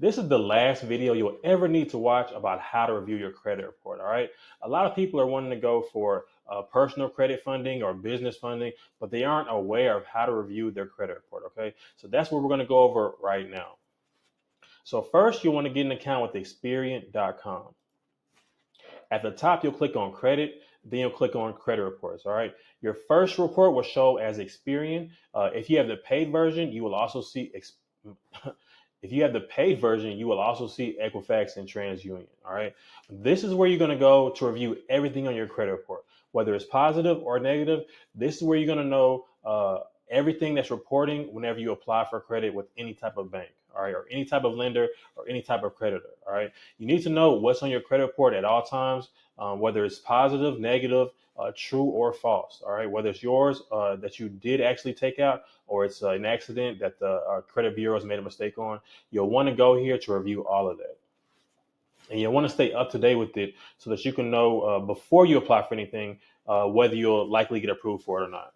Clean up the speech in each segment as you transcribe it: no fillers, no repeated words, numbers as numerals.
This is the last video you'll ever need to watch about how to review your credit report. All right. A lot of people are wanting to go for personal credit funding or business funding, but they aren't aware of how to review their credit report. Okay. So that's what we're going to go over right now. So first, you want to get an account with Experian.com. At the top, you'll click on credit, then you'll click on credit reports. All right. Your first report will show as Experian. If you have the paid version, you will also see if you have the paid version, you will also see Equifax and TransUnion. All right. This is where you're going to go to review everything on your credit report, whether it's positive or negative. This is where you're going to know everything that's reporting whenever you apply for credit with any type of bank. All right. Or any type of lender or any type of creditor. All right. You need to know what's on your credit report at all times, whether it's positive, negative, true or false. All right. Whether it's yours that you did actually take out or it's an accident that the credit bureau has made a mistake on. You'll want to go here to review all of that. And you'll want to stay up to date with it so that you can know before you apply for anything whether you'll likely get approved for it or not.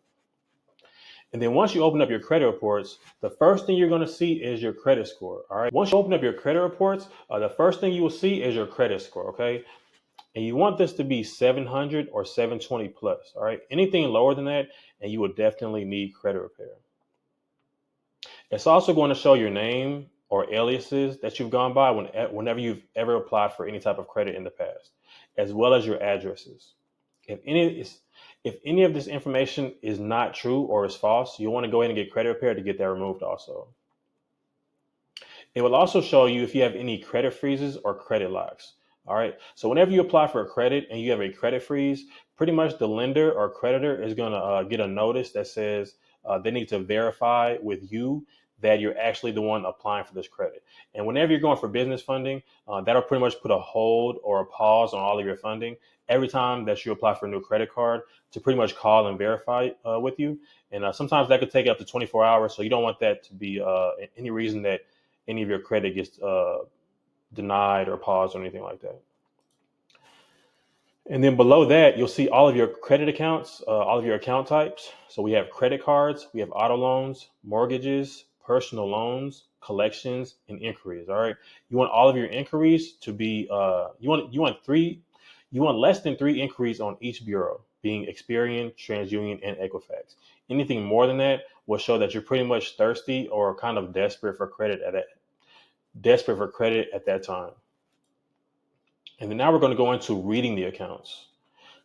And then once you open up your credit reports, the first thing you're going to see is your credit score. All right. Once you open up your credit reports, the first thing you will see is your credit score. Okay. And you want this to be 700 or 720 plus. All right. Anything lower than that, and you will definitely need credit repair. It's also going to show your name or aliases that you've gone by whenever you've ever applied for any type of credit in the past, as well as your addresses. If any of this information is not true or is false, you'll want to go ahead and get credit repair to get that removed also. It will also show you if you have any credit freezes or credit locks. All right. So whenever you apply for a credit and you have a credit freeze, pretty much the lender or creditor is going to get a notice that says they need to verify with you that you're actually the one applying for this credit. And whenever you're going for business funding, that'll pretty much put a hold or a pause on all of your funding every time that you apply for a new credit card to pretty much call and verify with you. And sometimes that could take up to 24 hours. So you don't want that to be any reason that any of your credit gets denied or paused or anything like that. And then below that, you'll see all of your credit accounts, all of your account types. So we have credit cards, we have auto loans, mortgages, personal loans, collections, and inquiries. All right. You want all of your inquiries to be you want less than 3 inquiries on each bureau, being Experian, TransUnion, and Equifax. Anything more than that will show that you're pretty much thirsty or kind of desperate for credit at that time. And then now we're going to go into reading the accounts.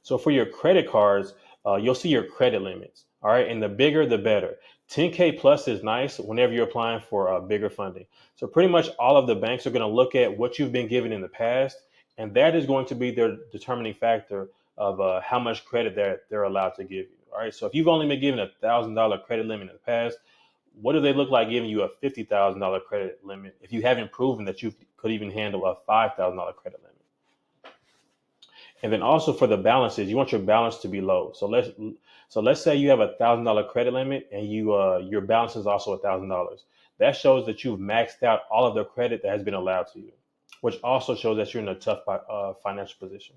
So for your credit cards, you'll see your credit limits. All right. And the bigger, the better. 10K plus is nice whenever you're applying for bigger funding. So pretty much all of the banks are going to look at what you've been given in the past. And that is going to be their determining factor of how much credit they're allowed to give you. All right. So if you've only been given $1,000 credit limit in the past, what do they look like giving you a $50,000 credit limit if you haven't proven that you could even handle a $5,000 credit limit? And then also for the balances, you want your balance to be low. So let's say you have $1,000 credit limit and your balance is also $1,000. That shows that you've maxed out all of the credit that has been allowed to you, which also shows that you're in a tough financial position.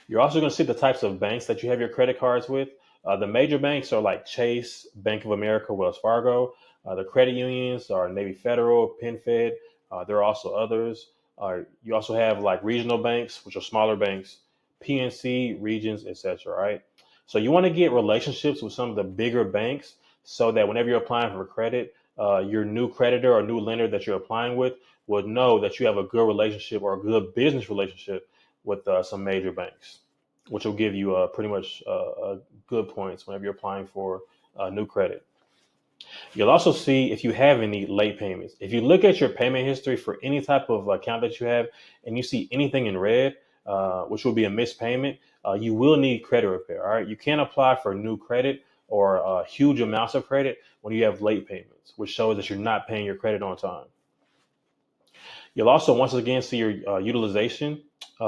You're also going to see the types of banks that you have your credit cards with. The major banks are like Chase, Bank of America, Wells Fargo. The credit unions are Navy Federal, PenFed. There are also others. You also have like regional banks, which are smaller banks, PNC, Regions, etc. Right. So you want to get relationships with some of the bigger banks so that whenever you're applying for credit, your new creditor or new lender that you're applying with would know that you have a good relationship or a good business relationship with some major banks, which will give you pretty much good points whenever you're applying for new credit. You'll also see if you have any late payments. If you look at your payment history for any type of account that you have and you see anything in red, which will be a missed payment, you will need credit repair. All right. You can't apply for new credit or huge amounts of credit when you have late payments, which shows that you're not paying your credit on time. You'll also once again see your utilization.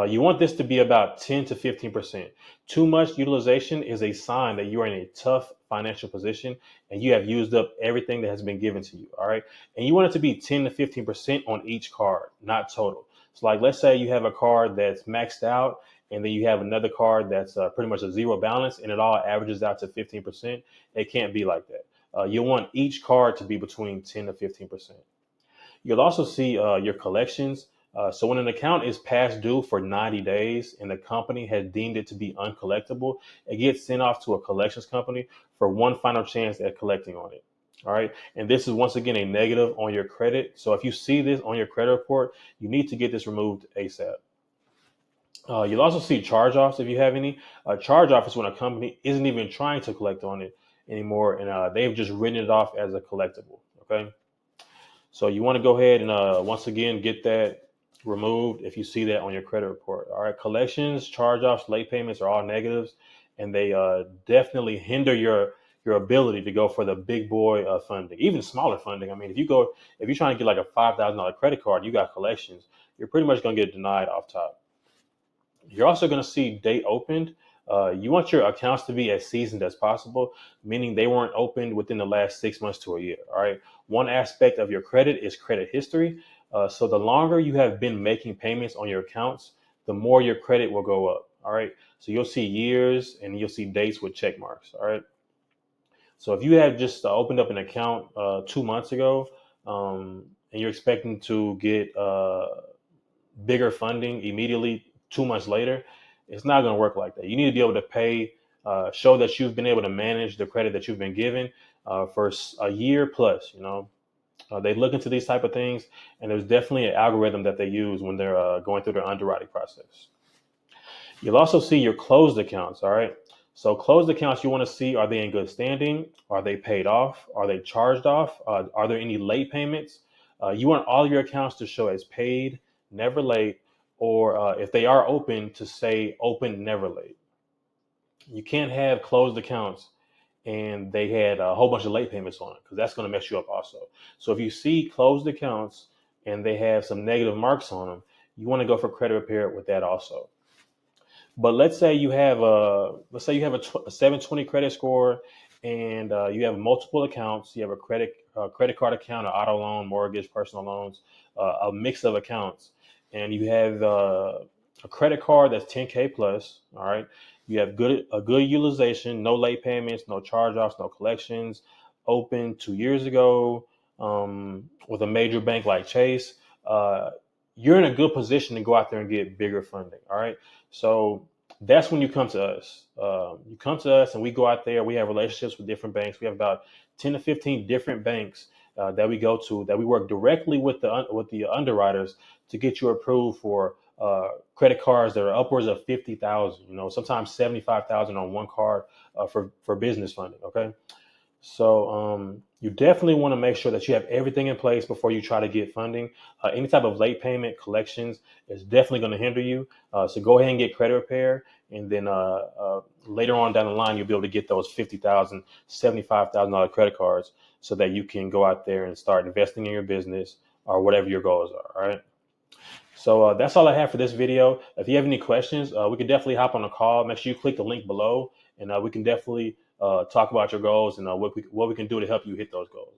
You want this to be about 10 to 15%. Too much utilization is a sign that you are in a tough financial position and you have used up everything that has been given to you. All right. And you want it to be 10 to 15% on each card, not total. So like, let's say you have a card that's maxed out and then you have another card that's pretty much a zero balance and it all averages out to 15%. It can't be like that. You want each card to be between 10 to 15%. You'll also see your collections. So when an account is past due for 90 days and the company has deemed it to be uncollectible, it gets sent off to a collections company for one final chance at collecting on it. All right. And this is once again a negative on your credit. So if you see this on your credit report, you need to get this removed ASAP. You'll also see charge-offs if you have any. Charge-off is when a company isn't even trying to collect on it anymore, and they've just written it off as a collectible. Okay. So you want to go ahead and once again get that removed if you see that on your credit report. All right, collections, charge-offs, late payments are all negatives, and they definitely hinder your ability to go for the big boy funding, even smaller funding. I mean, if you're trying to get like a $5,000 credit card, you got collections, you're pretty much going to get denied off top. You're also going to see date opened. You want your accounts to be as seasoned as possible, meaning they weren't opened within the last 6 months to a year. All right. One aspect of your credit is credit history. So the longer you have been making payments on your accounts, the more your credit will go up. All right. So you'll see years and you'll see dates with check marks. All right. So if you have just opened up an account 2 months ago and you're expecting to get bigger funding immediately 2 months later, it's not going to work like that. You need to be able to pay, show that you've been able to manage the credit that you've been given for a year plus. They look into these type of things, and there's definitely an algorithm that they use when they're going through their underwriting process. You'll also see your closed accounts. All right. So closed accounts, you want to see, are they in good standing? Are they paid off? Are they charged off? Are there any late payments? You want all your accounts to show as paid, never late, or if they are open, to say open, never late. You can't have closed accounts and they had a whole bunch of late payments on it, because that's going to mess you up also. So if you see closed accounts and they have some negative marks on them, you want to go for credit repair with that also. But let's say you have a 720 credit score, and you have multiple accounts. You have a credit card account, an auto loan, mortgage, personal loans, a mix of accounts, and you have a credit card that's 10K plus. All right, you have a good utilization, no late payments, no charge offs, no collections. Opened 2 years ago with a major bank like Chase. You're in a good position to go out there and get bigger funding. All right. So that's when you come to us. You come to us and we go out there. We have relationships with different banks. We have about 10 to 15 different banks that we go to, that we work directly with the underwriters to get you approved for credit cards that are upwards of 50,000. Sometimes 75,000 on one card for business funding. Okay. So you definitely want to make sure that you have everything in place before you try to get funding. Any type of late payment collections is definitely going to hinder you. So go ahead and get credit repair, and then later on down the line, you'll be able to get those $50,000, $75,000 credit cards, so that you can go out there and start investing in your business or whatever your goals are. All right. So that's all I have for this video. If you have any questions, we can definitely hop on a call. Make sure you click the link below, and we can definitely talk about your goals and what we can do to help you hit those goals.